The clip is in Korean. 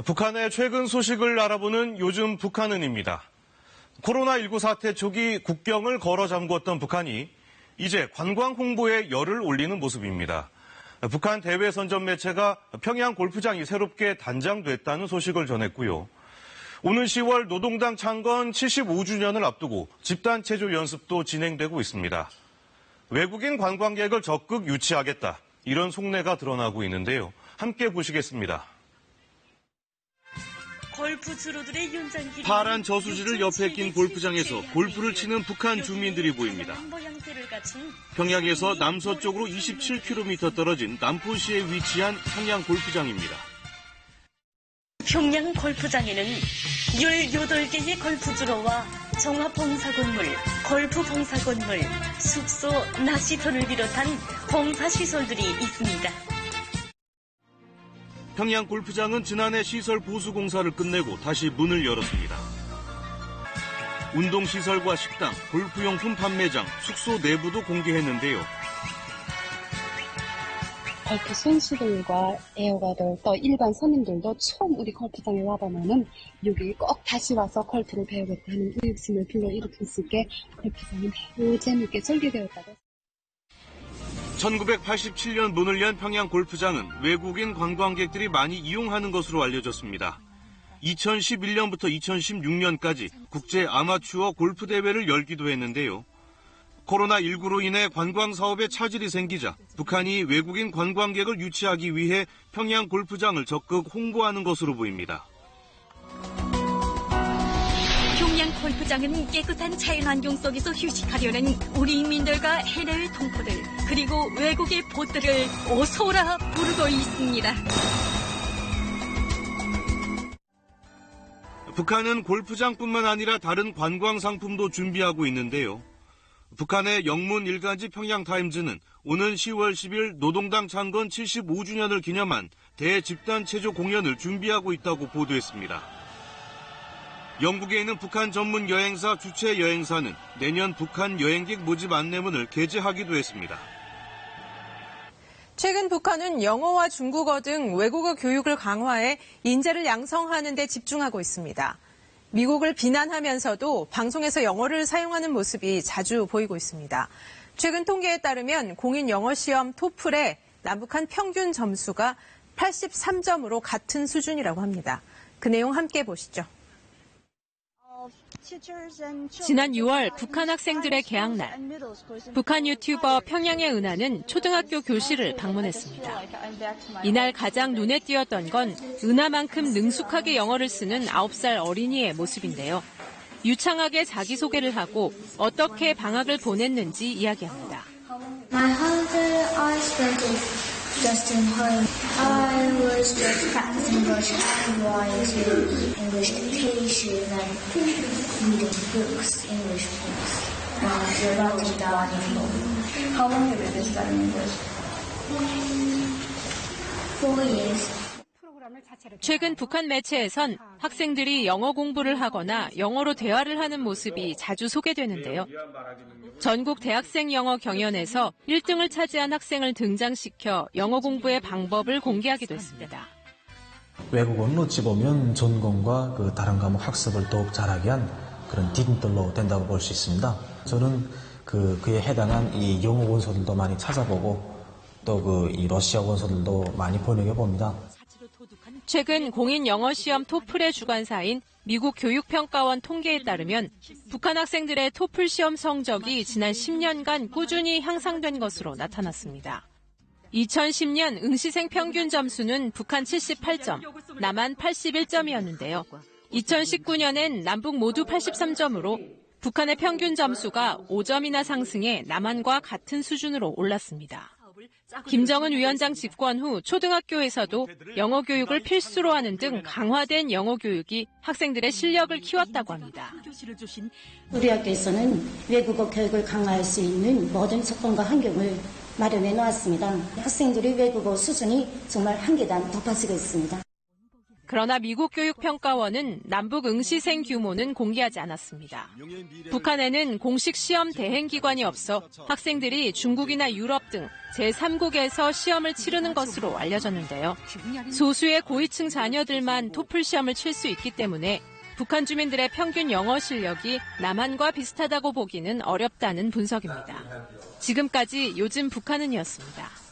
북한의 최근 소식을 알아보는 요즘 북한은입니다. 코로나19 사태 초기 국경을 걸어 잠궜던 북한이 이제 관광 홍보에 열을 올리는 모습입니다. 북한 대외 선전 매체가 평양 골프장이 새롭게 단장됐다는 소식을 전했고요. 오는 10월 노동당 창건 75주년을 앞두고 집단 체조 연습도 진행되고 있습니다. 외국인 관광객을 적극 유치하겠다, 이런 속내가 드러나고 있는데요. 함께 보시겠습니다. 파란 저수지를 옆에 낀 골프장에서 골프를 치는 북한 주민들이 보입니다. 평양에서 남서쪽으로 27km 떨어진 남포시에 위치한 평양 골프장입니다. 평양 골프장에는 18개의 골프주로와 종합봉사건물, 골프봉사건물, 숙소, 낚시터를 비롯한 봉사시설들이 있습니다. 평양 골프장은 지난해 시설 보수 공사를 끝내고 다시 문을 열었습니다. 운동시설과 식당, 골프용품 판매장, 숙소 내부도 공개했는데요. 골프 선수들과 애호가들 또 일반 손님들도 처음 우리 골프장에 와보면은 여기 꼭 다시 와서 골프를 배우겠다 하는 의욕심을 불러일으킬 수 있게 골프장이 매우 재밌게 설계되었다고. 1987년 문을 연 평양 골프장은 외국인 관광객들이 많이 이용하는 것으로 알려졌습니다. 2011년부터 2016년까지 국제 아마추어 골프 대회를 열기도 했는데요. 코로나19로 인해 관광 사업에 차질이 생기자 북한이 외국인 관광객을 유치하기 위해 평양 골프장을 적극 홍보하는 것으로 보입니다. 평양 골프장은 깨끗한 자연환경 속에서 휴식하려는 우리 인민들과 해외 동포들, 그리고 외국의 보트를 어서오라 부르고 있습니다. 북한은 골프장뿐만 아니라 다른 관광 상품도 준비하고 있는데요. 북한의 영문 일간지 평양타임즈는 오는 10월 10일 노동당 창건 75주년을 기념한 대집단 체조 공연을 준비하고 있다고 보도했습니다. 영국에 있는 북한 전문 여행사 주최 여행사는 내년 북한 여행객 모집 안내문을 게재하기도 했습니다. 최근 북한은 영어와 중국어 등 외국어 교육을 강화해 인재를 양성하는 데 집중하고 있습니다. 미국을 비난하면서도 방송에서 영어를 사용하는 모습이 자주 보이고 있습니다. 최근 통계에 따르면 공인 영어 시험 토플의 남북한 평균 점수가 83점으로 같은 수준이라고 합니다. 그 내용 함께 보시죠. 지난 6월 북한 학생들의 개학날, 북한 유튜버 평양의 은하는 초등학교 교실을 방문했습니다. 이날 가장 눈에 띄었던 건 은하만큼 능숙하게 영어를 쓰는 9살 어린이의 모습인데요. 유창하게 자기소개를 하고 어떻게 방학을 보냈는지 이야기합니다. Just in home. I was just practicing English and writing English dictation and reading books, English books, and writing down in home. How long have you been studying English? 4 years. 최근 북한 매체에선 학생들이 영어 공부를 하거나 영어로 대화를 하는 모습이 자주 소개되는데요. 전국 대학생 영어 경연에서 1등을 차지한 학생을 등장시켜 영어 공부의 방법을 공개하기도 했습니다. 외국어는 어찌 보면 전공과 다른 과목 학습을 더욱 잘하게 한 그런 디딤돌로 된다고 볼 수 있습니다. 저는 그에 해당한 이 영어 원서들도 많이 찾아보고 또 이 러시아 원서들도 많이 번역해 봅니다. 최근 공인 영어 시험 토플의 주관사인 미국 교육평가원 통계에 따르면 북한 학생들의 토플 시험 성적이 지난 10년간 꾸준히 향상된 것으로 나타났습니다. 2010년 응시생 평균 점수는 북한 78점, 남한 81점이었는데요. 2019년엔 남북 모두 83점으로 북한의 평균 점수가 5점이나 상승해 남한과 같은 수준으로 올랐습니다. 김정은 위원장 집권 후 초등학교에서도 영어 교육을 필수로 하는 등 강화된 영어 교육이 학생들의 실력을 키웠다고 합니다. 우리 학교에서는 외국어 교육을 강화할 수 있는 모든 조건과 환경을 마련해 놓았습니다. 학생들의 외국어 수준이 정말 한 계단 높아지고 있습니다. 그러나 미국 교육평가원은 남북 응시생 규모는 공개하지 않았습니다. 북한에는 공식 시험 대행기관이 없어 학생들이 중국이나 유럽 등 제3국에서 시험을 치르는 것으로 알려졌는데요. 소수의 고위층 자녀들만 토플 시험을 칠 수 있기 때문에 북한 주민들의 평균 영어 실력이 남한과 비슷하다고 보기는 어렵다는 분석입니다. 지금까지 요즘 북한은이었습니다.